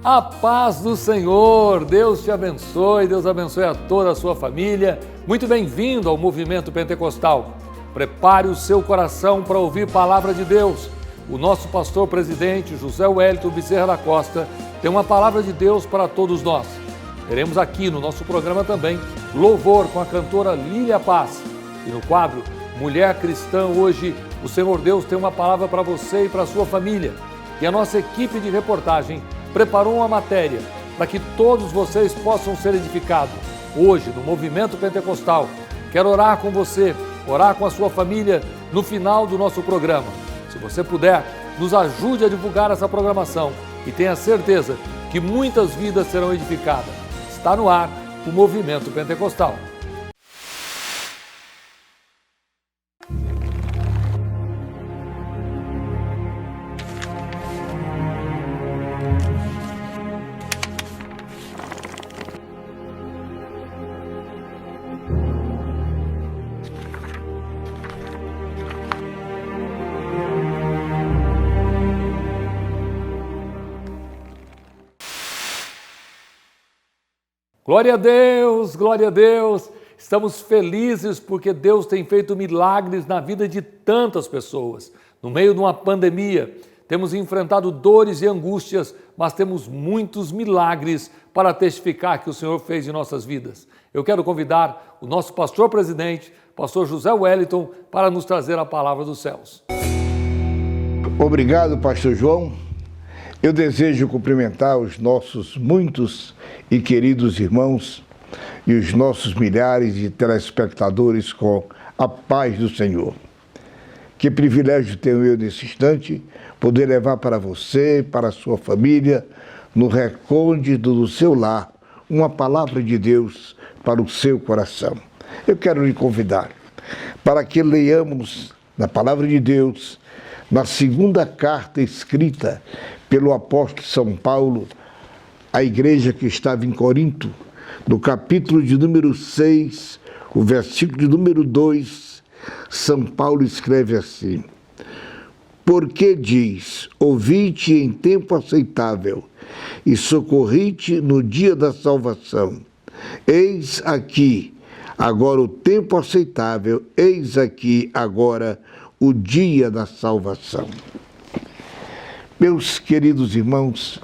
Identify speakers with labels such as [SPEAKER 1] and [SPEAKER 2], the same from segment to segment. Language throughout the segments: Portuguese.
[SPEAKER 1] A paz do Senhor, Deus te abençoe, Deus abençoe a toda a sua família. Muito bem-vindo ao Movimento Pentecostal. Prepare o seu coração para ouvir palavra de Deus. O nosso pastor presidente, José Wellington Bezerra da Costa, tem uma palavra de Deus para todos nós. Teremos aqui no nosso programa também louvor com a cantora Lília Paz. E no quadro Mulher Cristã, hoje o Senhor Deus tem uma palavra para você e para a sua família. E a nossa equipe de reportagem preparou uma matéria para que todos vocês possam ser edificados. Hoje, no Movimento Pentecostal, quero orar com você, orar com a sua família no final do nosso programa. Se você puder, nos ajude a divulgar essa programação e tenha certeza que muitas vidas serão edificadas. Está no ar o Movimento Pentecostal. Glória a Deus, glória a Deus. Estamos felizes porque Deus tem feito milagres na vida de tantas pessoas. No meio de uma pandemia, temos enfrentado dores e angústias, mas temos muitos milagres para testificar que o Senhor fez em nossas vidas. Eu quero convidar o nosso pastor presidente, pastor José Wellington, para nos trazer a palavra dos céus.
[SPEAKER 2] Obrigado, pastor João. Eu desejo cumprimentar os nossos muitos e queridos irmãos e os nossos milhares de telespectadores com a paz do Senhor. Que privilégio tenho eu nesse instante poder levar para você, para a sua família, no recôndito do seu lar, uma palavra de Deus para o seu coração. Eu quero lhe convidar para que leiamos na palavra de Deus, na segunda carta escrita pelo apóstolo São Paulo, a igreja que estava em Corinto, no capítulo de número 6, o versículo de número 2, São Paulo escreve assim: porque diz, ouvi-te em tempo aceitável e socorri-te no dia da salvação. Eis aqui agora o tempo aceitável, eis aqui agora o dia da salvação. Meus queridos irmãos,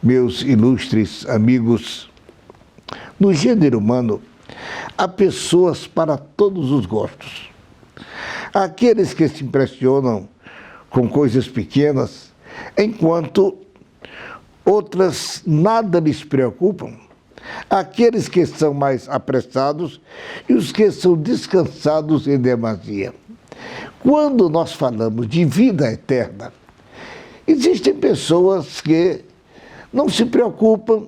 [SPEAKER 2] meus ilustres amigos, no gênero humano, há pessoas para todos os gostos. Há aqueles que se impressionam com coisas pequenas, enquanto outras nada lhes preocupam. Há aqueles que são mais apressados e os que são descansados em demasia. Quando nós falamos de vida eterna, existem pessoas que não se preocupam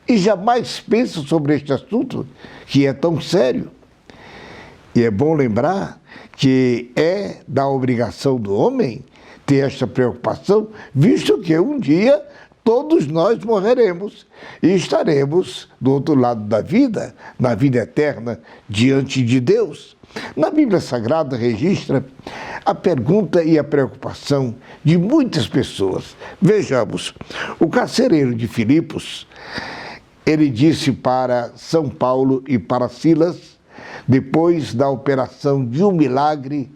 [SPEAKER 2] e jamais pensam sobre este assunto, que é tão sério. E é bom lembrar que é da obrigação do homem ter esta preocupação, visto que um dia todos nós morreremos e estaremos do outro lado da vida, na vida eterna, diante de Deus. Na Bíblia Sagrada registra a pergunta e a preocupação de muitas pessoas. Vejamos, o carcereiro de Filipos, ele disse para São Paulo e para Silas, depois da operação de um milagre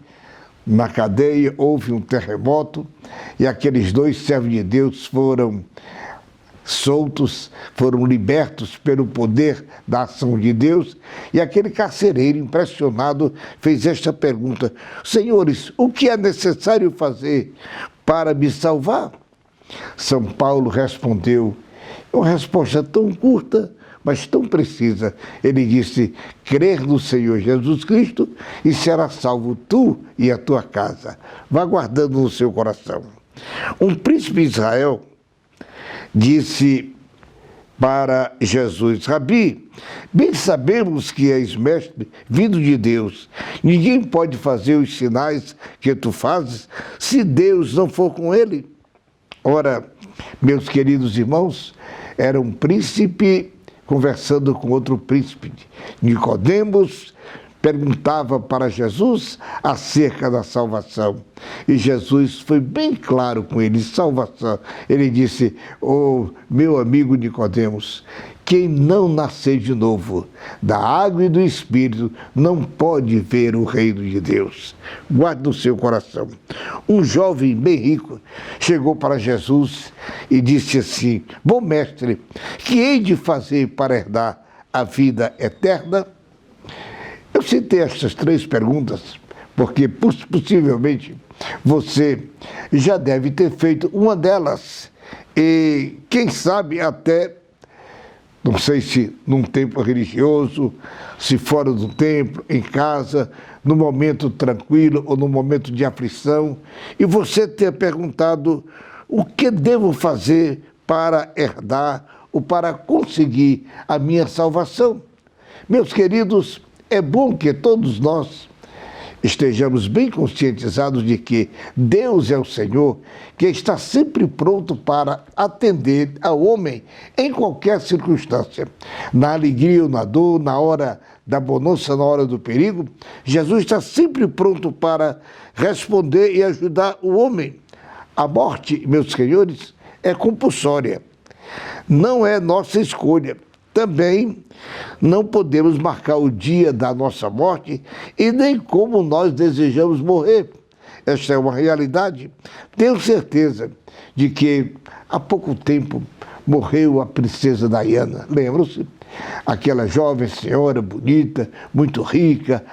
[SPEAKER 2] na cadeia, houve um terremoto e aqueles dois servos de Deus foram soltos, foram libertos pelo poder da ação de Deus, e aquele carcereiro impressionado fez esta pergunta: senhores, o que é necessário fazer para me salvar? São Paulo respondeu, uma resposta tão curta, mas tão precisa. Ele disse: crer no Senhor Jesus Cristo e será salvo tu e a tua casa. Vá guardando no seu coração. Um príncipe de Israel disse para Jesus: Rabi, bem sabemos que és mestre vindo de Deus. Ninguém pode fazer os sinais que tu fazes se Deus não for com ele. Ora, meus queridos irmãos, era um príncipe conversando com outro príncipe. Nicodemos perguntava para Jesus acerca da salvação. E Jesus foi bem claro com ele, salvação. Ele disse, meu amigo Nicodemos, quem não nascer de novo da água e do Espírito não pode ver o reino de Deus. Guarde no seu coração. Um jovem bem rico chegou para Jesus e disse assim, bom mestre, que hei de fazer para herdar a vida eterna? Eu citei estas 3 perguntas porque possivelmente você já deve ter feito uma delas e quem sabe até, não sei se num templo religioso, se fora do templo, em casa, no momento tranquilo ou no momento de aflição, e você ter perguntado o que devo fazer para herdar ou para conseguir a minha salvação. Meus queridos, é bom que todos nós estejamos bem conscientizados de que Deus é o Senhor, que está sempre pronto para atender ao homem em qualquer circunstância. Na alegria ou na dor, na hora da bonança, na hora do perigo, Jesus está sempre pronto para responder e ajudar o homem. A morte, meus senhores, é compulsória, não é nossa escolha. Também não podemos marcar o dia da nossa morte e nem como nós desejamos morrer. Esta é uma realidade. Tenho certeza de que há pouco tempo morreu a princesa Diana. Lembram-se? Aquela jovem senhora bonita, muito rica,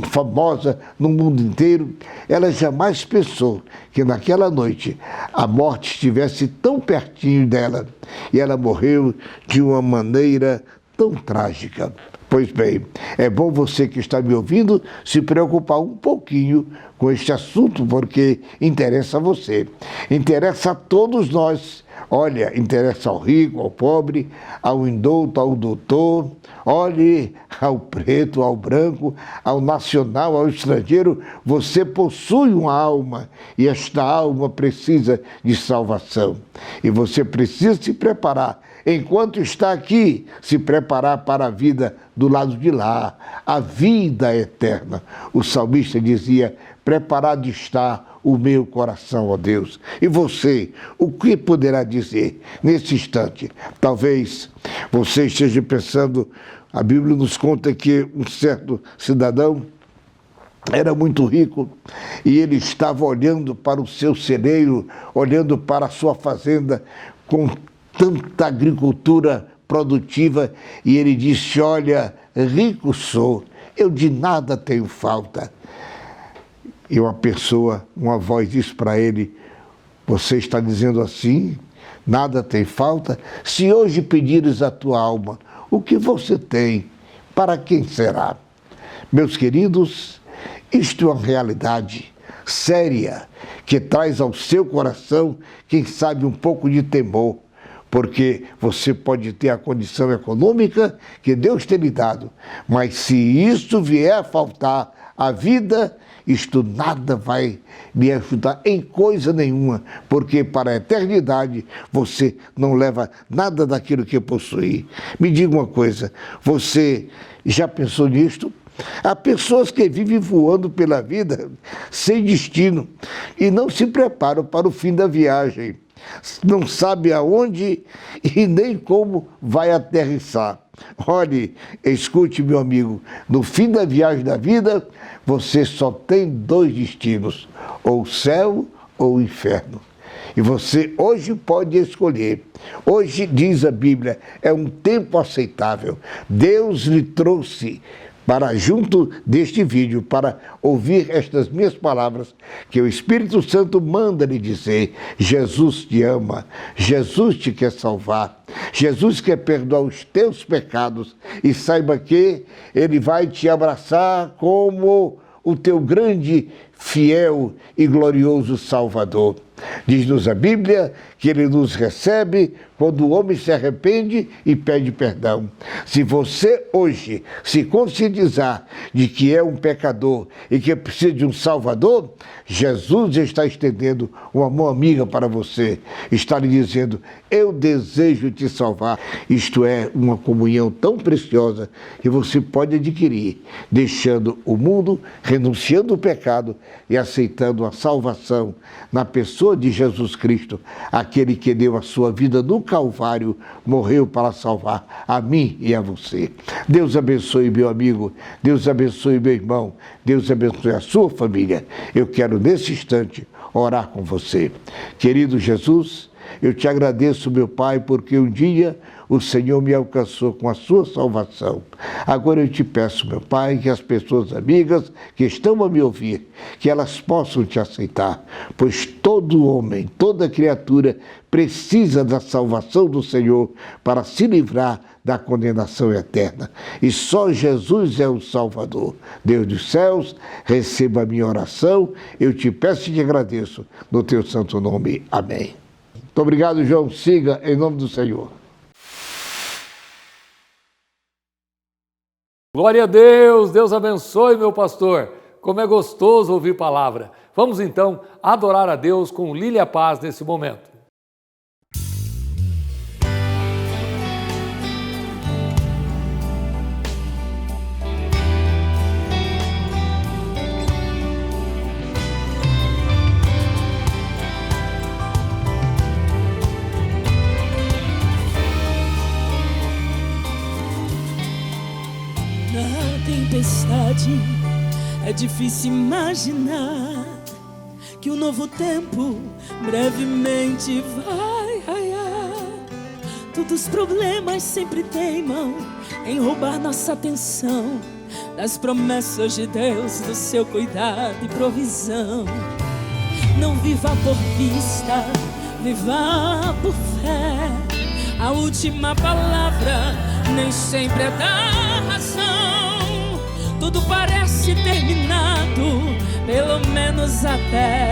[SPEAKER 2] famosa no mundo inteiro. Ela jamais pensou que naquela noite a morte estivesse tão pertinho dela e ela morreu de uma maneira tão trágica. Pois bem, é bom você que está me ouvindo se preocupar um pouquinho com este assunto, porque interessa a você, interessa a todos nós. Olha, interessa ao rico, ao pobre, ao indouto, ao doutor, olhe ao preto, ao branco, ao nacional, ao estrangeiro. Você possui uma alma e esta alma precisa de salvação. E você precisa se preparar, enquanto está aqui, se preparar para a vida do lado de lá, a vida eterna. O salmista dizia, preparado está o meu coração, ó Deus. E você, o que poderá dizer nesse instante? Talvez você esteja pensando, a Bíblia nos conta que um certo cidadão era muito rico e ele estava olhando para o seu celeiro, olhando para a sua fazenda com tanta agricultura produtiva e ele disse, olha, rico sou, eu de nada tenho falta. E uma voz disse para ele, você está dizendo assim, nada tem falta? Se hoje pedires a tua alma, o que você tem, para quem será? Meus queridos, isto é uma realidade séria, que traz ao seu coração, quem sabe, um pouco de temor, porque você pode ter a condição econômica que Deus tem lhe dado, mas se isto vier a faltar, a vida, isto nada vai me ajudar em coisa nenhuma, porque para a eternidade você não leva nada daquilo que possui. Me diga uma coisa, você já pensou nisto? Há pessoas que vivem voando pela vida sem destino e não se preparam para o fim da viagem. Não sabe aonde e nem como vai aterrissar. Olhe, escute, meu amigo, no fim da viagem da vida, você só tem 2 destinos, ou o céu ou o inferno. E você hoje pode escolher. Hoje, diz a Bíblia, é um tempo aceitável. Deus lhe trouxe para junto deste vídeo, para ouvir estas minhas palavras, que o Espírito Santo manda lhe dizer, Jesus te ama, Jesus te quer salvar, Jesus quer perdoar os teus pecados, e saiba que Ele vai te abraçar como o teu grande, fiel e glorioso Salvador. Diz-nos a Bíblia que Ele nos recebe quando o homem se arrepende e pede perdão. Se você hoje se conscientizar de que é um pecador e que precisa de um Salvador, Jesus está estendendo uma mão amiga para você. Está lhe dizendo, eu desejo te salvar. Isto é uma comunhão tão preciosa que você pode adquirir, deixando o mundo, renunciando ao pecado e aceitando a salvação na pessoa de Jesus Cristo, aquele que deu a sua vida no Calvário, morreu para salvar a mim e a você. Deus abençoe meu amigo, Deus abençoe meu irmão, Deus abençoe a sua família. Eu quero nesse instante orar com você. Querido Jesus, eu te agradeço, meu Pai, porque um dia o Senhor me alcançou com a sua salvação. Agora eu te peço, meu Pai, que as pessoas amigas que estão a me ouvir, que elas possam te aceitar, pois todo homem, toda criatura precisa da salvação do Senhor para se livrar da condenação eterna. E só Jesus é o Salvador. Deus dos céus, receba a minha oração, eu te peço e te agradeço, no teu santo nome. Amém. Muito obrigado, João. Siga em nome do Senhor.
[SPEAKER 1] Glória a Deus, Deus abençoe, meu pastor. Como é gostoso ouvir palavra. Vamos então adorar a Deus com Lília Paz nesse momento.
[SPEAKER 3] Tempestade, é difícil imaginar que um novo tempo brevemente vai raiar. Todos os problemas sempre teimam em roubar nossa atenção das promessas de Deus, do seu cuidado e provisão. Não viva por vista, viva por fé. A última palavra nem sempre é da razão. Tudo parece terminado, pelo menos até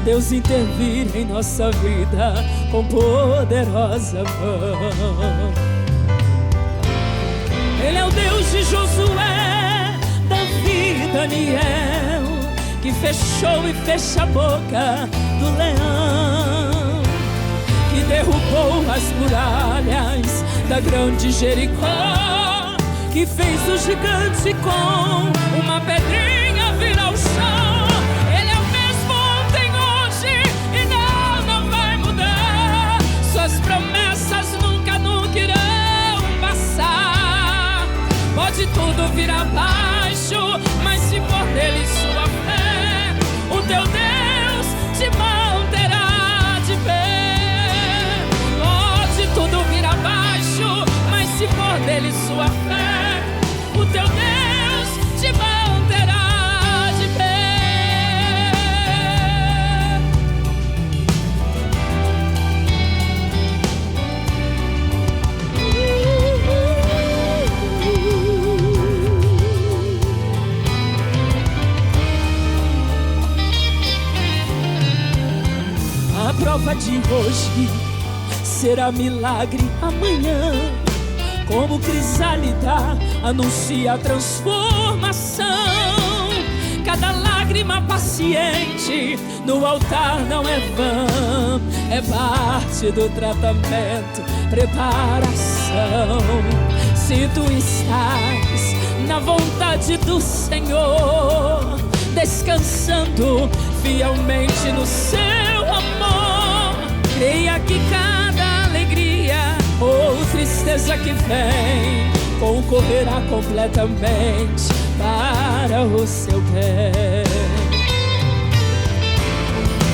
[SPEAKER 3] Deus intervir em nossa vida com poderosa mão. Ele é o Deus de Josué, Davi e Daniel, que fechou e fecha a boca do leão, que derrubou as muralhas da grande Jericó, que fez o gigante com uma pedrinha vir ao chão. Ele é o mesmo ontem, hoje e não vai mudar. Suas promessas nunca irão passar. Pode tudo vir abaixo, mas se for dele sua fé, o teu Deus te manterá de pé. Pode tudo vir abaixo, mas se for dele sua fé, o teu Deus te manterá de pé. A prova de hoje será milagre amanhã. Como crisálida anuncia a transformação. Cada lágrima paciente no altar não é vã, é parte do tratamento, preparação. Se tu estás na vontade do Senhor, descansando fielmente no seu amor, creia que cada alegria ou tristeza que vem concorrerá completamente para o seu bem.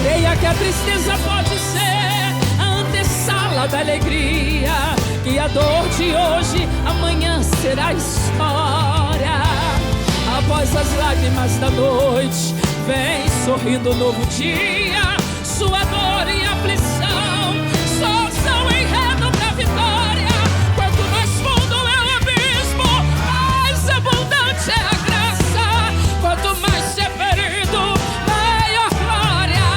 [SPEAKER 3] Creia que a tristeza pode ser a antessala da alegria, que a dor de hoje amanhã será história. Após as lágrimas da noite vem sorrindo um novo dia. Sua dor e aflição só são enredo pra vitória. Quanto mais fundo é o abismo, mais abundante é a graça. Quanto mais ser ferido, maior glória.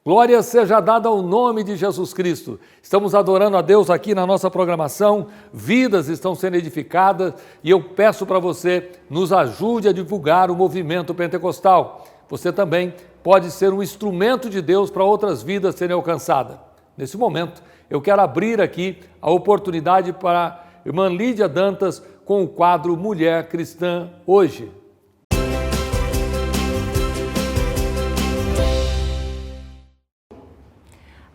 [SPEAKER 1] Glória seja dada ao nome de Jesus Cristo. Estamos adorando a Deus aqui na nossa programação, vidas estão sendo edificadas e eu peço para você, nos ajude a divulgar o movimento pentecostal. Você também pode ser um instrumento de Deus para outras vidas serem alcançadas. Nesse momento, eu quero abrir aqui a oportunidade para a irmã Lídia Dantas com o quadro Mulher Cristã Hoje.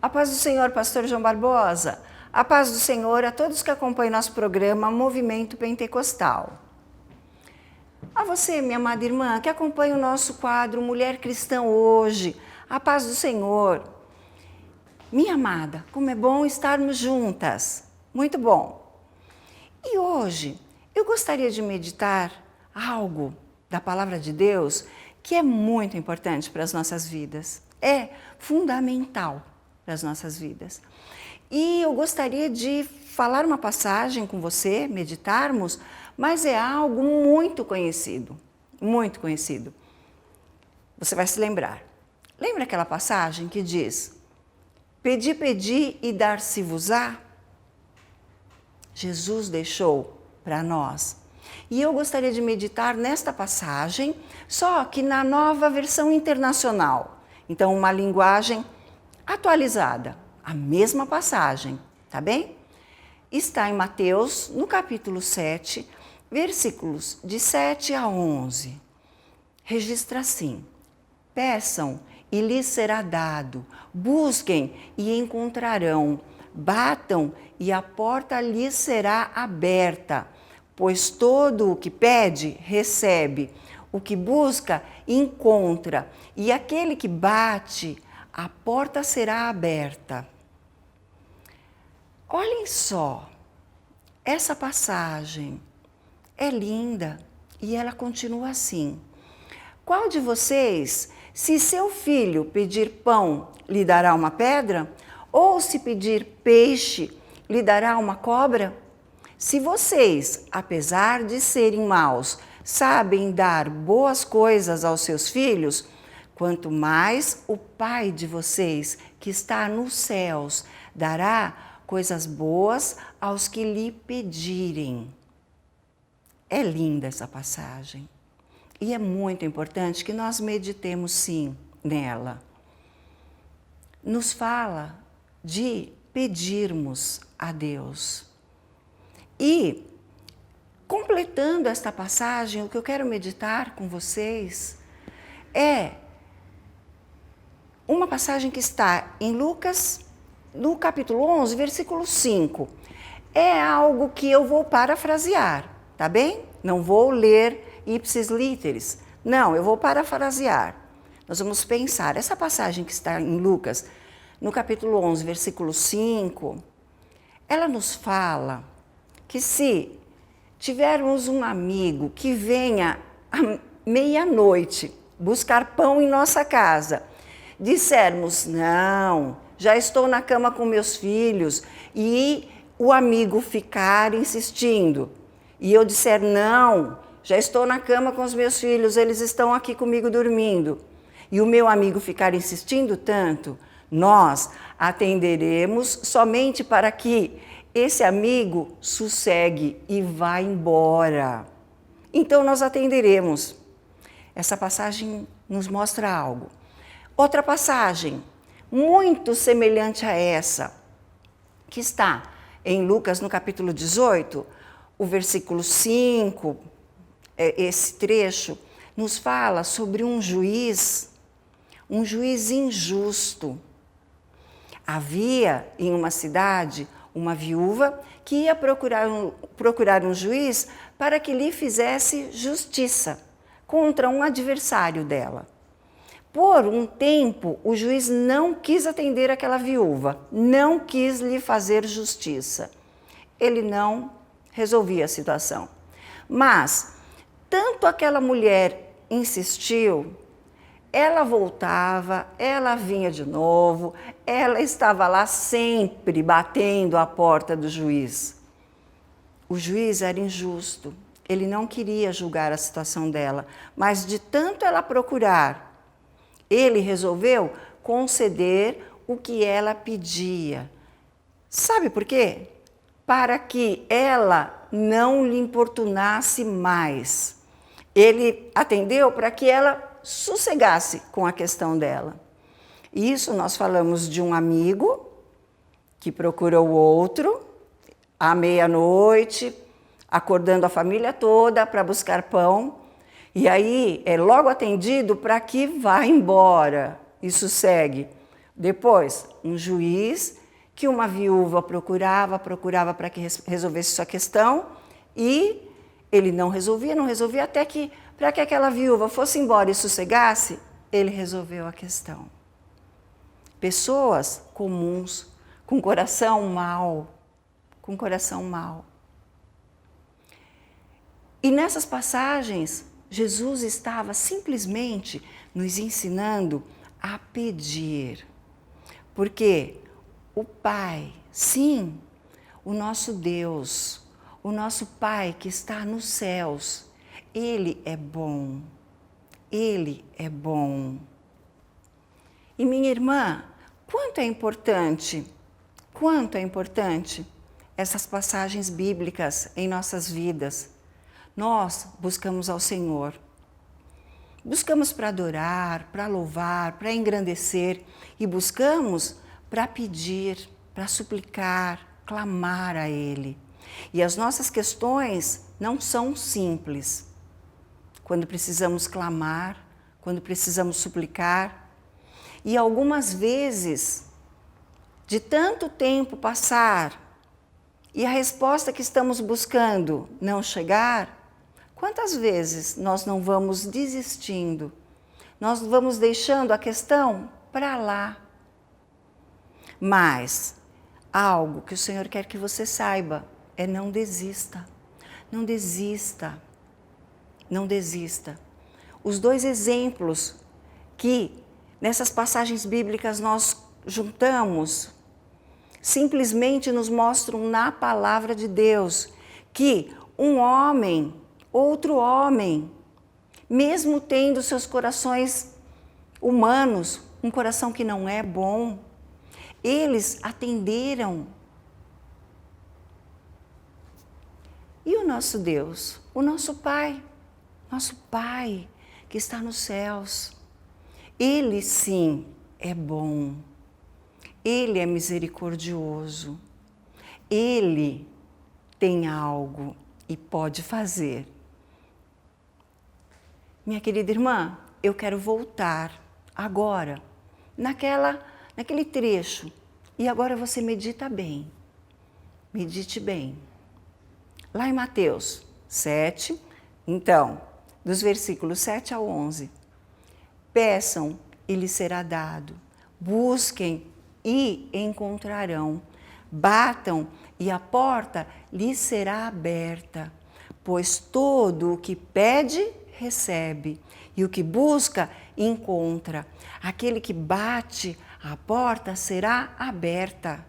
[SPEAKER 4] A paz do Senhor, pastor João Barbosa. A paz do Senhor a todos que acompanham nosso programa Movimento Pentecostal. A você, minha amada irmã, que acompanha o nosso quadro Mulher Cristã Hoje. A paz do Senhor. Minha amada, como é bom estarmos juntas. Muito bom. E hoje eu gostaria de meditar algo da Palavra de Deus que é muito importante para as nossas vidas. É fundamental para as nossas vidas. E eu gostaria de falar uma passagem com você, meditarmos, mas é algo muito conhecido, muito conhecido. Você vai se lembrar. Lembra aquela passagem que diz: Pedi, pedi e dar-se-vos-á? Jesus deixou para nós. E eu gostaria de meditar nesta passagem, só que na nova versão internacional. Então, uma linguagem atualizada, a mesma passagem, tá bem? Está em Mateus, no capítulo 7, versículos de 7 a 11. Registra assim: Peçam e lhes será dado, busquem e encontrarão, batam e a porta lhes será aberta, pois todo o que pede, recebe, o que busca, encontra, e aquele que bate, a porta será aberta. Olhem só, essa passagem é linda e ela continua assim. Qual de vocês, se seu filho pedir pão, lhe dará uma pedra? Ou se pedir peixe, lhe dará uma cobra? Se vocês, apesar de serem maus, sabem dar boas coisas aos seus filhos, quanto mais o Pai de vocês, que está nos céus, dará coisas boas aos que lhe pedirem. É linda essa passagem. E é muito importante que nós meditemos sim nela. Nos fala de pedirmos a Deus. E, completando esta passagem, o que eu quero meditar com vocês é uma passagem que está em Lucas, no capítulo 11, versículo 5. É algo que eu vou parafrasear, tá bem? Não vou ler ipsis literis. Não, eu vou parafrasear. Nós vamos pensar, essa passagem que está em Lucas, no capítulo 11, versículo 5, ela nos fala que se tivermos um amigo que venha à meia-noite buscar pão em nossa casa, dissermos, não, já estou na cama com meus filhos, e o amigo ficar insistindo, e eu disser, não, já estou na cama com os meus filhos, eles estão aqui comigo dormindo, e o meu amigo ficar insistindo tanto, nós atenderemos somente para que esse amigo sossegue e vá embora. Então nós atenderemos. Essa passagem nos mostra algo. Outra passagem, muito semelhante a essa, que está em Lucas, no capítulo 18, o versículo 5, esse trecho, nos fala sobre um juiz injusto. Havia em uma cidade uma viúva que ia procurar um juiz para que lhe fizesse justiça contra um adversário dela. Por um tempo, o juiz não quis atender aquela viúva, não quis lhe fazer justiça. Ele não resolvia a situação. Mas, tanto aquela mulher insistiu, ela voltava, ela vinha de novo, ela estava lá sempre batendo a porta do juiz. O juiz era injusto, ele não queria julgar a situação dela, mas de tanto ela procurar, ele resolveu conceder o que ela pedia. Sabe por quê? Para que ela não lhe importunasse mais. Ele atendeu para que ela sossegasse com a questão dela. Isso nós falamos de um amigo que procurou o outro à meia-noite, acordando a família toda para buscar pão. E aí é logo atendido para que vá embora e sossegue. Depois, um juiz que uma viúva procurava para que resolvesse sua questão e ele não resolvia até que, para que aquela viúva fosse embora e sossegasse, ele resolveu a questão. Pessoas comuns, com coração mau, E nessas passagens, Jesus estava simplesmente nos ensinando a pedir. Porque o Pai, sim, o nosso Deus, o nosso Pai que está nos céus, Ele é bom. Ele é bom. E minha irmã, quanto é importante essas passagens bíblicas em nossas vidas. Nós buscamos ao Senhor. Buscamos para adorar, para louvar, para engrandecer e buscamos para pedir, para suplicar, clamar a Ele. E as nossas questões não são simples. Quando precisamos clamar, quando precisamos suplicar. E algumas vezes, de tanto tempo passar e a resposta que estamos buscando não chegar, quantas vezes nós não vamos desistindo? Nós vamos deixando a questão para lá. Mas algo que o Senhor quer que você saiba é não desista. Não desista. Não desista. Os dois exemplos que nessas passagens bíblicas nós juntamos, simplesmente nos mostram na palavra de Deus que um homem, outro homem, mesmo tendo seus corações humanos, um coração que não é bom, eles atenderam. E o nosso Deus, o nosso Pai que está nos céus, Ele sim é bom. Ele é misericordioso. Ele tem algo e pode fazer. Minha querida irmã, eu quero voltar agora naquele trecho. E agora você medita bem. Medite bem. Lá em Mateus 7, então, dos versículos 7 ao 11. Peçam e lhes será dado. Busquem e encontrarão. Batam e a porta lhes será aberta. Pois todo o que pede, recebe. E o que busca, encontra. Aquele que bate, a porta será aberta.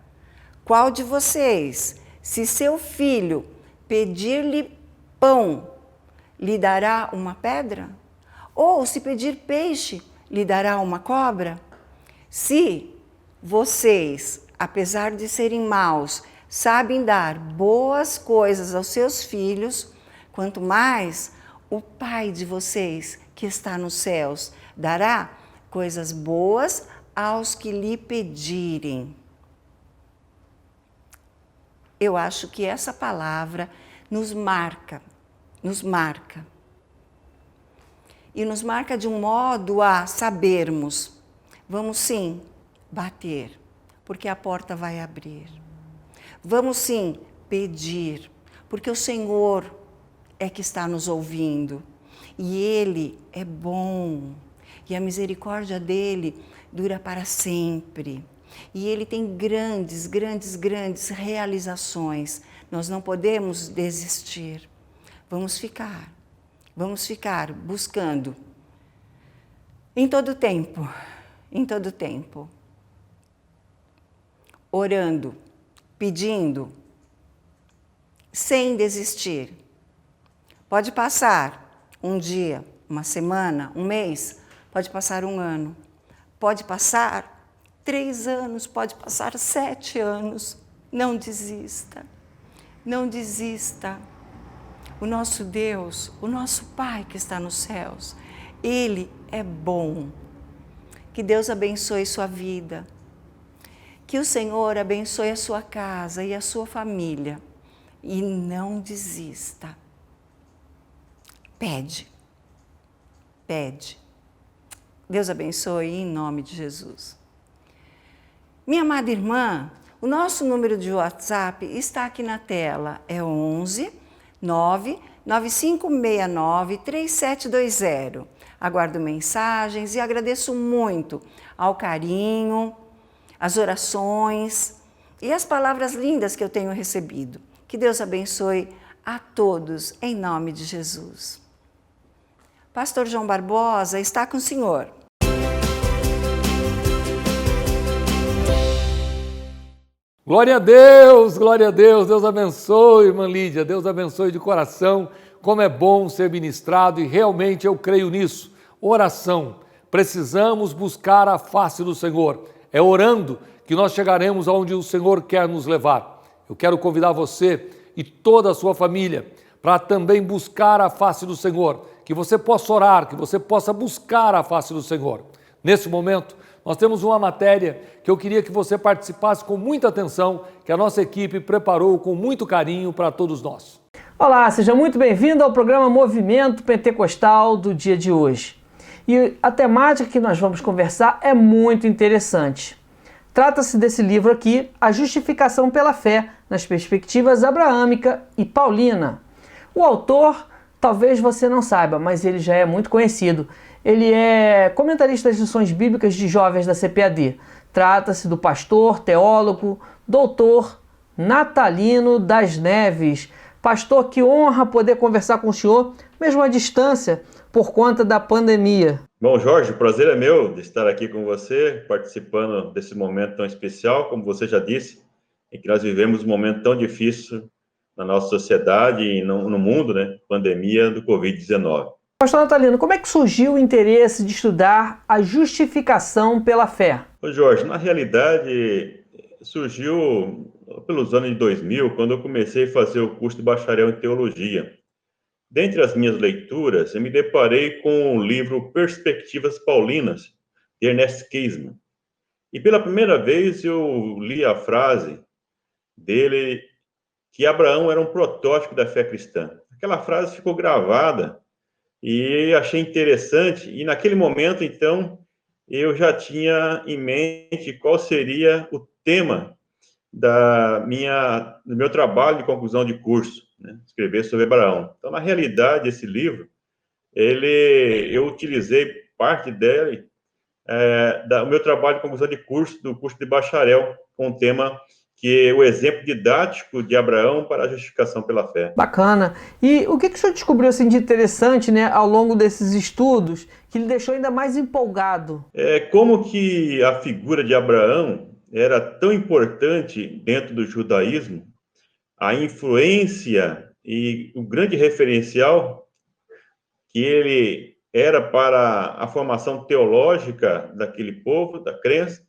[SPEAKER 4] Qual de vocês, se seu filho pedir-lhe pão, lhe dará uma pedra? Ou se pedir peixe, lhe dará uma cobra? Se vocês, apesar de serem maus, sabem dar boas coisas aos seus filhos, quanto mais o Pai de vocês, que está nos céus, dará coisas boas aos que lhe pedirem. Eu acho que essa palavra nos marca. E nos marca de um modo a sabermos, vamos sim bater, porque a porta vai abrir. Vamos sim pedir, porque o Senhor é que está nos ouvindo. E Ele é bom, e a misericórdia dEle dura para sempre. E Ele tem grandes realizações. Nós não podemos desistir. Vamos ficar buscando em todo tempo, orando, pedindo, sem desistir. Pode passar um dia, uma semana, um mês, pode passar um ano, Pode passar 3 anos, pode passar 7 anos. Não desista, não desista. O nosso Deus, o nosso Pai que está nos céus, Ele é bom. Que Deus abençoe sua vida. Que o Senhor abençoe a sua casa e a sua família. E não desista. Pede. Pede. Deus abençoe em nome de Jesus. Minha amada irmã, o nosso número de WhatsApp está aqui na tela. É 11 99569 3720. Aguardo mensagens e agradeço muito ao carinho, as orações e as palavras lindas que eu tenho recebido. Que Deus abençoe a todos em nome de Jesus. Pastor João Barbosa está com o senhor.
[SPEAKER 1] Glória a Deus, Deus abençoe, irmã Lídia, Deus abençoe de coração, como é bom ser ministrado e realmente eu creio nisso. Oração, precisamos buscar a face do Senhor, é orando que nós chegaremos aonde o Senhor quer nos levar. Eu quero convidar você e toda a sua família para também buscar a face do Senhor, que você possa orar, que você possa buscar a face do Senhor. Nesse momento, nós temos uma matéria que eu queria que você participasse com muita atenção, que a nossa equipe preparou com muito carinho para todos nós.
[SPEAKER 5] Olá, seja muito bem-vindo ao programa Movimento Pentecostal do dia de hoje. E a temática que nós vamos conversar é muito interessante. Trata-se desse livro aqui, A Justificação pela Fé, nas perspectivas abraâmica e paulina. O autor, talvez você não saiba, mas ele já é muito conhecido. Ele é comentarista das lições bíblicas de jovens da CPAD. Trata-se do pastor, teólogo, doutor Natalino das Neves. Pastor, que honra poder conversar com o senhor, mesmo à distância, por conta da pandemia.
[SPEAKER 6] Bom, Jorge, o prazer é meu de estar aqui com você, participando desse momento tão especial, como você já disse, em que nós vivemos um momento tão difícil na nossa sociedade e no mundo, né? Pandemia do Covid-19.
[SPEAKER 5] Pastor Natalino, como é que surgiu o interesse de estudar a justificação pela fé?
[SPEAKER 6] Ô Jorge, na realidade, surgiu pelos anos de 2000, quando eu comecei a fazer o curso de bacharel em teologia. Dentre as minhas leituras, eu me deparei com o livro Perspectivas Paulinas, de Ernest Käsemann. E pela primeira vez eu li a frase dele que Abraão era um protótipo da fé cristã. Aquela frase ficou gravada e achei interessante. E naquele momento, então, eu já tinha em mente qual seria o tema do meu trabalho de conclusão de curso, né? Escrever sobre Abraão. Então, na realidade, esse livro, eu utilizei parte dele, o meu trabalho de conclusão de curso, do curso de bacharel, com o tema que é o exemplo didático de Abraão para a justificação pela fé.
[SPEAKER 5] Bacana. E o que o senhor descobriu assim, de interessante, né, ao longo desses estudos, que lhe deixou ainda mais empolgado?
[SPEAKER 6] Como que a figura de Abraão era tão importante dentro do judaísmo, a influência e o grande referencial que ele era para a formação teológica daquele povo, da crença,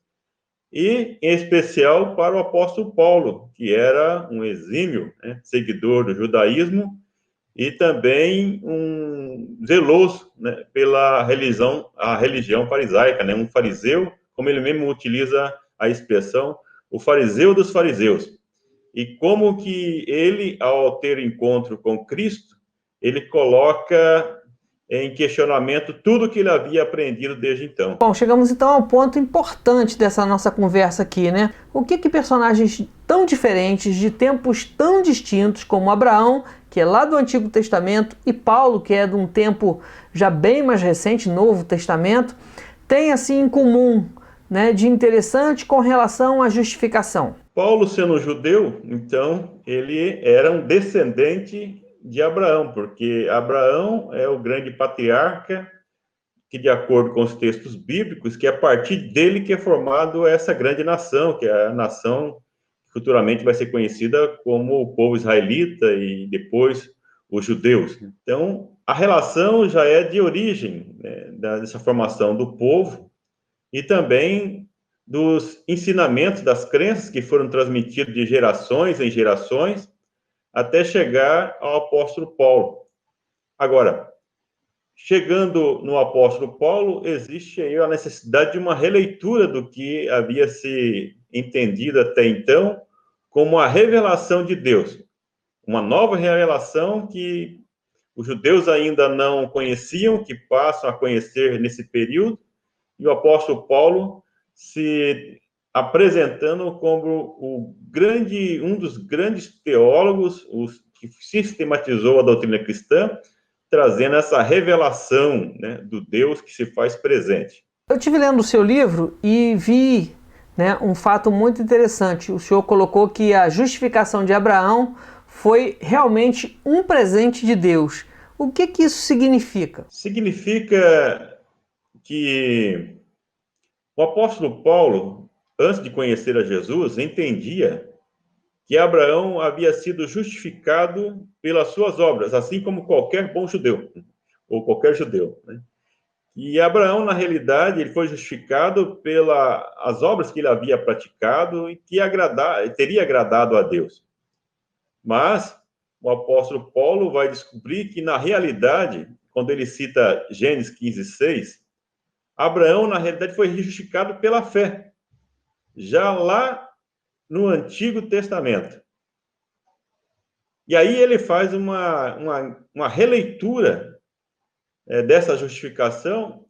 [SPEAKER 6] e, em especial, para o apóstolo Paulo, que era um exímio, né, seguidor do judaísmo e também um zeloso, né, pela religião farisaica, né, um fariseu, como ele mesmo utiliza a expressão, o fariseu dos fariseus. E como que ele, ao ter encontro com Cristo, ele coloca em questionamento tudo que ele havia aprendido desde então.
[SPEAKER 5] Bom, chegamos então ao ponto importante dessa nossa conversa aqui, né? O que personagens tão diferentes, de tempos tão distintos, como Abraão, que é lá do Antigo Testamento, e Paulo, que é de um tempo já bem mais recente, Novo Testamento, têm assim em comum, né, de interessante com relação à justificação?
[SPEAKER 6] Paulo, sendo judeu, então, ele era um descendente de Abraão, porque Abraão é o grande patriarca que, de acordo com os textos bíblicos, que é a partir dele que é formado essa grande nação, que é a nação que futuramente vai ser conhecida como o povo israelita e depois os judeus. Então, a relação já é de origem, né, dessa formação do povo, e também dos ensinamentos, das crenças que foram transmitidos de gerações em gerações, até chegar ao apóstolo Paulo. Agora, chegando no apóstolo Paulo, existe aí a necessidade de uma releitura do que havia se entendido até então como a revelação de Deus. Uma nova revelação que os judeus ainda não conheciam, que passam a conhecer nesse período, e o apóstolo Paulo se apresentando como um dos grandes teólogos, que sistematizou a doutrina cristã, trazendo essa revelação, né, do Deus que se faz presente.
[SPEAKER 5] Eu estive lendo o seu livro e vi, né, um fato muito interessante. O senhor colocou que a justificação de Abraão foi realmente um presente de Deus. O que isso significa?
[SPEAKER 6] Significa que o apóstolo Paulo, antes de conhecer a Jesus, entendia que Abraão havia sido justificado pelas suas obras, assim como qualquer bom judeu, ou qualquer judeu, né? E Abraão, na realidade, ele foi justificado pelas obras que ele havia praticado e que teria agradado a Deus. Mas o apóstolo Paulo vai descobrir que, na realidade, quando ele cita Gênesis 15:6, Abraão, na realidade, foi justificado pela fé, já lá no Antigo Testamento. E aí ele faz uma releitura dessa justificação,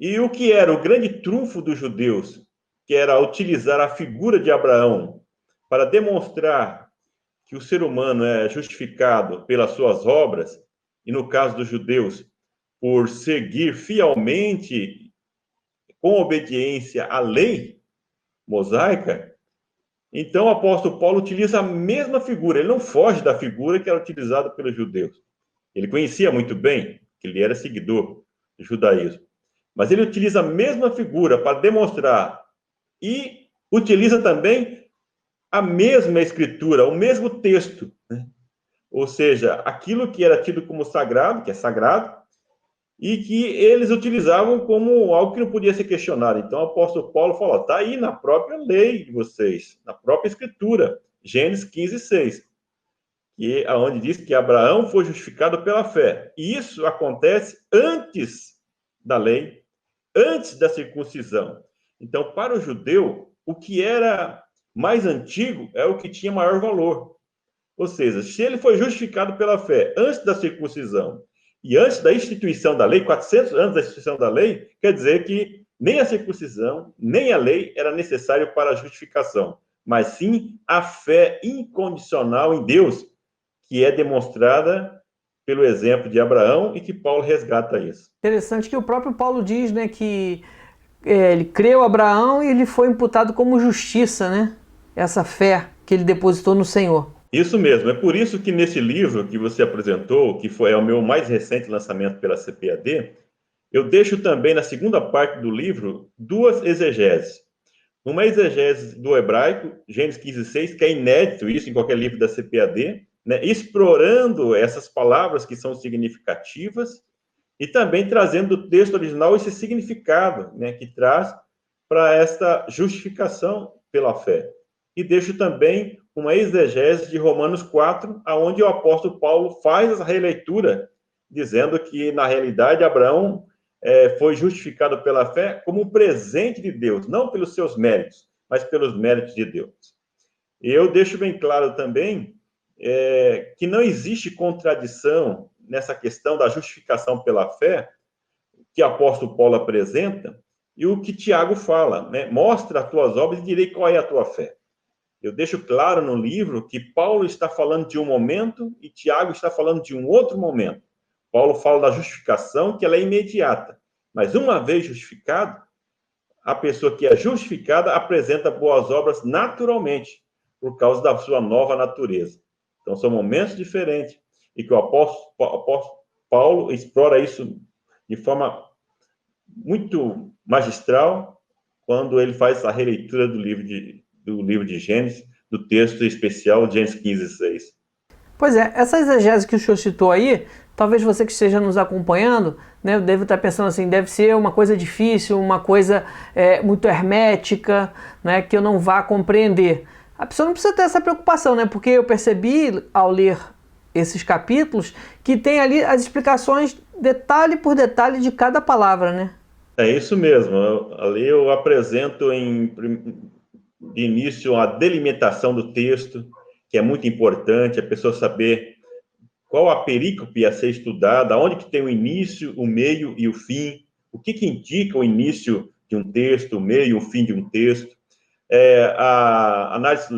[SPEAKER 6] e o que era o grande trunfo dos judeus, que era utilizar a figura de Abraão para demonstrar que o ser humano é justificado pelas suas obras, e no caso dos judeus, por seguir fielmente, com obediência à lei mosaica. Então o apóstolo Paulo utiliza a mesma figura, ele não foge da figura que era utilizada pelos judeus. Ele conhecia muito bem que ele era seguidor do judaísmo, mas ele utiliza a mesma figura para demonstrar, e utiliza também a mesma escritura, o mesmo texto, né? Ou seja, aquilo que era tido como sagrado, que é sagrado, e que eles utilizavam como algo que não podia ser questionado. Então, o apóstolo Paulo falou, está aí na própria lei de vocês, na própria escritura, Gênesis 15:6, que é onde diz que Abraão foi justificado pela fé. E isso acontece antes da lei, antes da circuncisão. Então, para o judeu, o que era mais antigo é o que tinha maior valor. Ou seja, se ele foi justificado pela fé antes da circuncisão e antes da instituição da lei, 400 anos da instituição da lei, quer dizer que nem a circuncisão, nem a lei era necessário para a justificação, mas sim a fé incondicional em Deus, que é demonstrada pelo exemplo de Abraão, e que Paulo resgata isso.
[SPEAKER 5] Interessante que o próprio Paulo diz, né, que ele creu Abraão e ele foi imputado como justiça, né? Essa fé que ele depositou no Senhor.
[SPEAKER 6] Isso mesmo, é por isso que nesse livro que você apresentou, que é o meu mais recente lançamento pela CPAD, eu deixo também na segunda parte do livro duas exegeses. Uma exegese do hebraico, Gênesis 15:6, que é inédito isso em qualquer livro da CPAD, né, explorando essas palavras que são significativas e também trazendo do texto original esse significado, né, que traz para esta justificação pela fé. E deixo também uma exegese de Romanos 4, onde o apóstolo Paulo faz a releitura, dizendo que, na realidade, Abraão foi justificado pela fé como um presente de Deus, não pelos seus méritos, mas pelos méritos de Deus. E eu deixo bem claro também que não existe contradição nessa questão da justificação pela fé, que o apóstolo Paulo apresenta, e o que Tiago fala, né? Mostra as tuas obras e direi qual é a tua fé. Eu deixo claro no livro que Paulo está falando de um momento e Tiago está falando de um outro momento. Paulo fala da justificação, que ela é imediata. Mas uma vez justificado, a pessoa que é justificada apresenta boas obras naturalmente, por causa da sua nova natureza. Então, são momentos diferentes e que o apóstolo Paulo explora isso de forma muito magistral quando ele faz a releitura do livro de Gênesis, do texto especial Gênesis 15:6.
[SPEAKER 5] Pois é, essa exegese que o senhor citou aí, talvez você que esteja nos acompanhando, né, deve estar pensando assim, deve ser uma coisa difícil, uma coisa muito hermética, né, que eu não vá compreender. A pessoa não precisa ter essa preocupação, né, porque eu percebi ao ler esses capítulos que tem ali as explicações detalhe por detalhe de cada palavra, né?
[SPEAKER 6] É isso mesmo. Ali eu apresento de início a delimitação do texto, que é muito importante, a pessoa saber qual a perícope a ser estudada, onde que tem o início, o meio e o fim, o que indica o início de um texto, o meio e o fim de um texto. A análise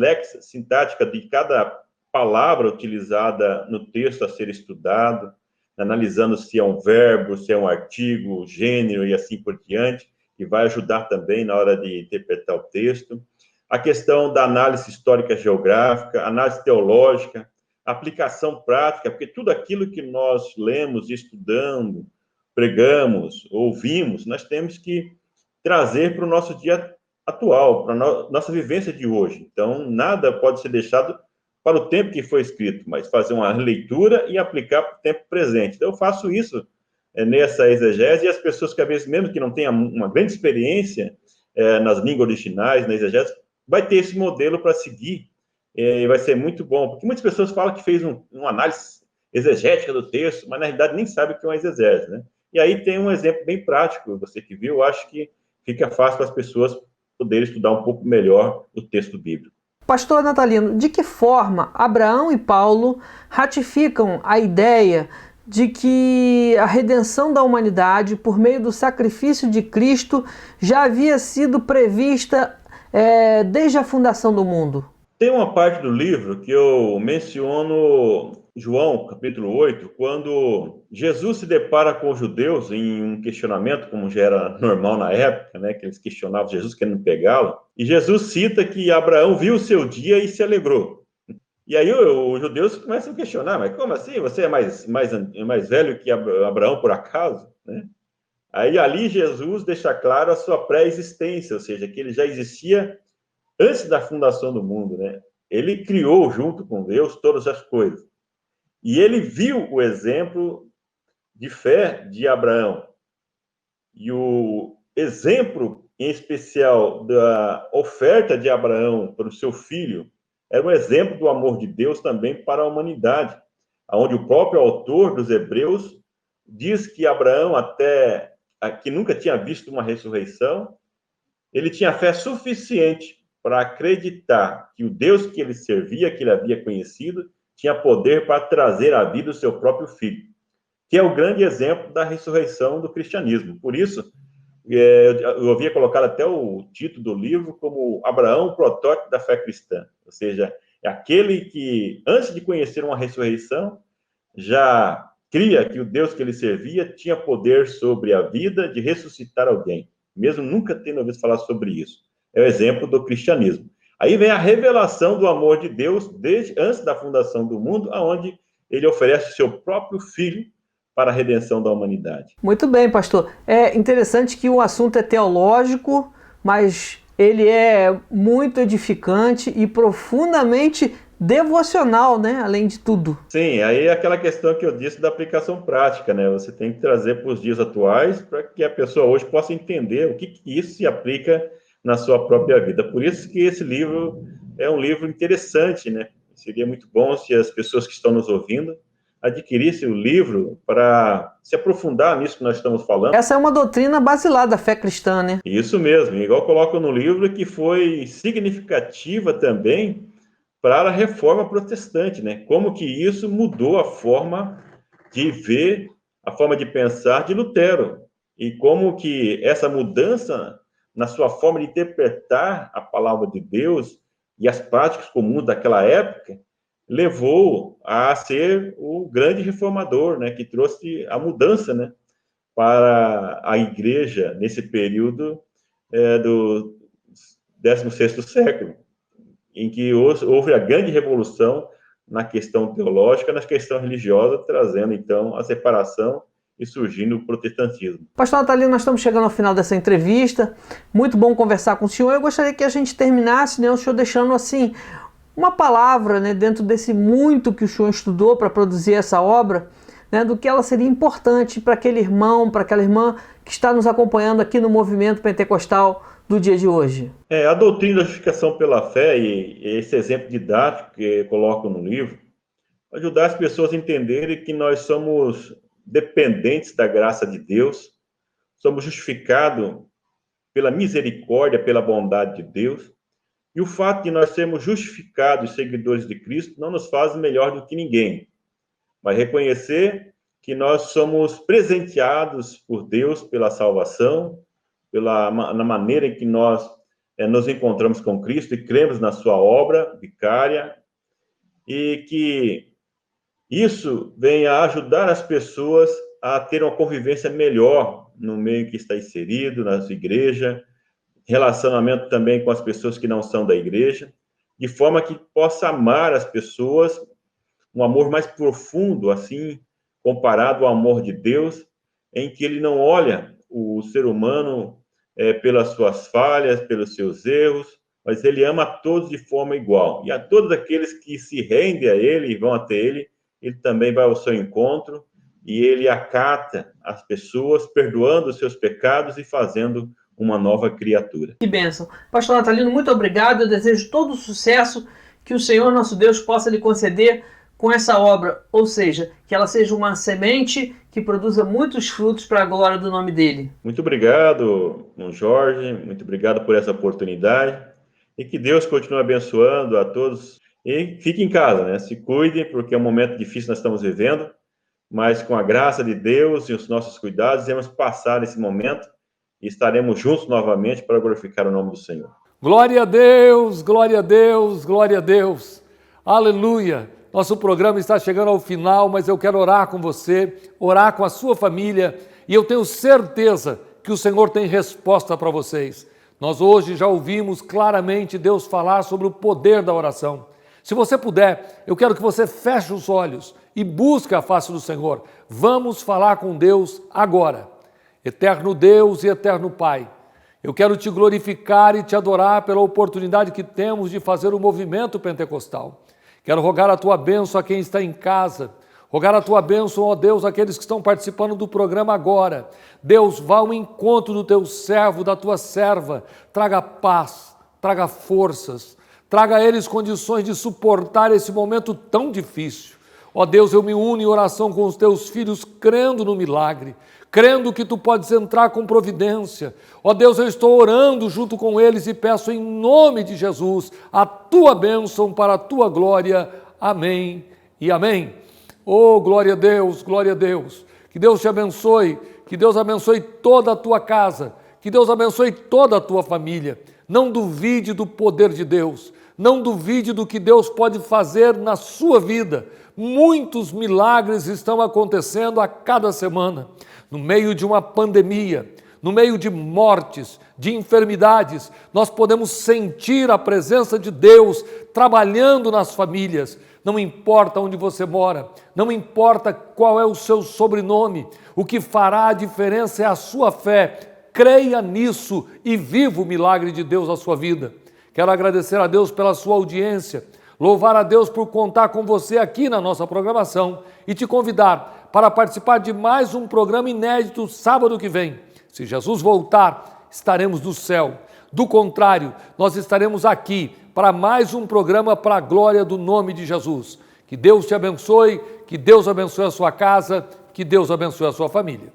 [SPEAKER 6] sintática de cada palavra utilizada no texto a ser estudado, analisando se é um verbo, se é um artigo, gênero e assim por diante, que vai ajudar também na hora de interpretar o texto. A questão da análise histórica geográfica, análise teológica, aplicação prática, porque tudo aquilo que nós lemos, estudamos, pregamos, ouvimos, nós temos que trazer para o nosso dia atual, para a nossa vivência de hoje. Então, nada pode ser deixado para o tempo que foi escrito, mas fazer uma leitura e aplicar para o tempo presente. Então, eu faço isso nessa exegese, e as pessoas que, às vezes, mesmo que não tenham uma grande experiência nas línguas originais, na exegese, vai ter esse modelo para seguir, e vai ser muito bom, porque muitas pessoas falam que fez uma análise exegética do texto, mas, na realidade, nem sabe o que é uma exegese, né? E aí tem um exemplo bem prático, você que viu, eu acho que fica fácil para as pessoas poderem estudar um pouco melhor o texto bíblico.
[SPEAKER 5] Pastor Natalino, de que forma Abraão e Paulo ratificam a ideia de que a redenção da humanidade por meio do sacrifício de Cristo já havia sido prevista desde a fundação do mundo?
[SPEAKER 6] Tem uma parte do livro que eu menciono João, capítulo 8, quando Jesus se depara com os judeus em um questionamento, como já era normal na época, né, que eles questionavam Jesus querendo pegá-lo, e Jesus cita que Abraão viu o seu dia e se alegrou. E aí os judeus começam a questionar, mas como assim? Você é mais velho que Abraão, por acaso? Né? Aí ali Jesus deixa claro a sua pré-existência, ou seja, que ele já existia antes da fundação do mundo, né? Ele criou junto com Deus todas as coisas. E ele viu o exemplo de fé de Abraão. E o exemplo, em especial, da oferta de Abraão para o seu filho, era um exemplo do amor de Deus também para a humanidade, onde o próprio autor dos Hebreus diz que Abraão, até que nunca tinha visto uma ressurreição, ele tinha fé suficiente para acreditar que o Deus que ele servia, que ele havia conhecido, tinha poder para trazer à vida o seu próprio filho, que é o grande exemplo da ressurreição do cristianismo. Por isso, eu havia colocado até o título do livro como Abraão, o protótipo da fé cristã. Ou seja, é aquele que, antes de conhecer uma ressurreição, já cria que o Deus que ele servia tinha poder sobre a vida de ressuscitar alguém, mesmo nunca tendo ouvido falar sobre isso. É o exemplo do cristianismo. Aí vem a revelação do amor de Deus desde antes da fundação do mundo, aonde ele oferece o seu próprio filho para a redenção da humanidade.
[SPEAKER 5] Muito bem, pastor. É interessante que o assunto é teológico, mas ele é muito edificante e profundamente devocional, né? Além de tudo.
[SPEAKER 6] Sim, aí é aquela questão que eu disse da aplicação prática, né? Você tem que trazer para os dias atuais para que a pessoa hoje possa entender o que isso se aplica na sua própria vida. Por isso que esse livro é um livro interessante, né? Seria muito bom se as pessoas que estão nos ouvindo adquirissem o livro para se aprofundar nisso que nós estamos falando.
[SPEAKER 5] Essa é uma doutrina basilar da fé cristã, né?
[SPEAKER 6] Isso mesmo, igual coloco no livro, que foi significativa também para a reforma protestante, né? Como que isso mudou a forma de ver, a forma de pensar de Lutero, e como que essa mudança na sua forma de interpretar a palavra de Deus e as práticas comuns daquela época, levou a ser o grande reformador, né, que trouxe a mudança, né, para a igreja nesse período do 16º século, em que houve a grande revolução na questão teológica, na questão religiosa, trazendo, então, a separação e surgindo o protestantismo.
[SPEAKER 5] Pastor Natalino, nós estamos chegando ao final dessa entrevista. Muito bom conversar com o senhor. Eu gostaria que a gente terminasse, né, o senhor deixando assim uma palavra, né, dentro desse muito que o senhor estudou para produzir essa obra, né, do que ela seria importante para aquele irmão, para aquela irmã que está nos acompanhando aqui no movimento pentecostal do dia de hoje?
[SPEAKER 6] A doutrina da justificação pela fé e esse exemplo didático que eu coloco no livro, ajudar as pessoas a entenderem que nós somos dependentes da graça de Deus, somos justificados pela misericórdia, pela bondade de Deus, e o fato de nós sermos justificados seguidores de Cristo não nos faz melhor do que ninguém, mas reconhecer que nós somos presenteados por Deus pela salvação, na maneira em que nós nos encontramos com Cristo e cremos na sua obra vicária, e que isso venha a ajudar as pessoas a ter uma convivência melhor no meio que está inserido, nas igrejas, relacionamento também com as pessoas que não são da igreja, de forma que possa amar as pessoas, um amor mais profundo, assim, comparado ao amor de Deus, em que ele não olha o ser humano pelas suas falhas, pelos seus erros, mas ele ama a todos de forma igual. E a todos aqueles que se rendem a ele e vão até ele, ele também vai ao seu encontro e ele acata as pessoas, perdoando os seus pecados e fazendo uma nova criatura.
[SPEAKER 5] Que bênção. Pastor Natalino, muito obrigado. Eu desejo todo o sucesso que o Senhor nosso Deus possa lhe conceder com essa obra, ou seja, que ela seja uma semente que produza muitos frutos para a glória do nome dele.
[SPEAKER 6] Muito obrigado, Jorge, muito obrigado por essa oportunidade e que Deus continue abençoando a todos. E fique em casa, né? Se cuidem, porque é um momento difícil que nós estamos vivendo, mas com a graça de Deus e os nossos cuidados, vamos passar esse momento e estaremos juntos novamente para glorificar o nome do Senhor.
[SPEAKER 1] Glória a Deus, glória a Deus, glória a Deus. Aleluia. Nosso programa está chegando ao final, mas eu quero orar com você, orar com a sua família, e eu tenho certeza que o Senhor tem resposta para vocês. Nós hoje já ouvimos claramente Deus falar sobre o poder da oração. Se você puder, eu quero que você feche os olhos e busque a face do Senhor. Vamos falar com Deus agora. Eterno Deus e eterno Pai, eu quero te glorificar e te adorar pela oportunidade que temos de fazer o movimento pentecostal. Quero rogar a tua bênção a quem está em casa, rogar a tua bênção, ó Deus, àqueles que estão participando do programa agora. Deus, vá ao encontro do teu servo, da tua serva, traga paz, traga forças, traga a eles condições de suportar esse momento tão difícil. Ó Deus, eu me uno em oração com os teus filhos, crendo no milagre, crendo que tu podes entrar com providência. Ó Deus, eu estou orando junto com eles e peço em nome de Jesus a tua bênção para a tua glória. Amém e amém. Oh, glória a Deus, glória a Deus. Que Deus te abençoe, que Deus abençoe toda a tua casa, que Deus abençoe toda a tua família. Não duvide do poder de Deus, não duvide do que Deus pode fazer na sua vida. Muitos milagres estão acontecendo a cada semana. No meio de uma pandemia, no meio de mortes, de enfermidades, nós podemos sentir a presença de Deus trabalhando nas famílias. Não importa onde você mora, não importa qual é o seu sobrenome, o que fará a diferença é a sua fé. Creia nisso e viva o milagre de Deus na sua vida. Quero agradecer a Deus pela sua audiência, louvar a Deus por contar com você aqui na nossa programação e te convidar para participar de mais um programa inédito sábado que vem. Se Jesus voltar, estaremos no céu. Do contrário, nós estaremos aqui para mais um programa para a glória do nome de Jesus. Que Deus te abençoe, que Deus abençoe a sua casa, que Deus abençoe a sua família.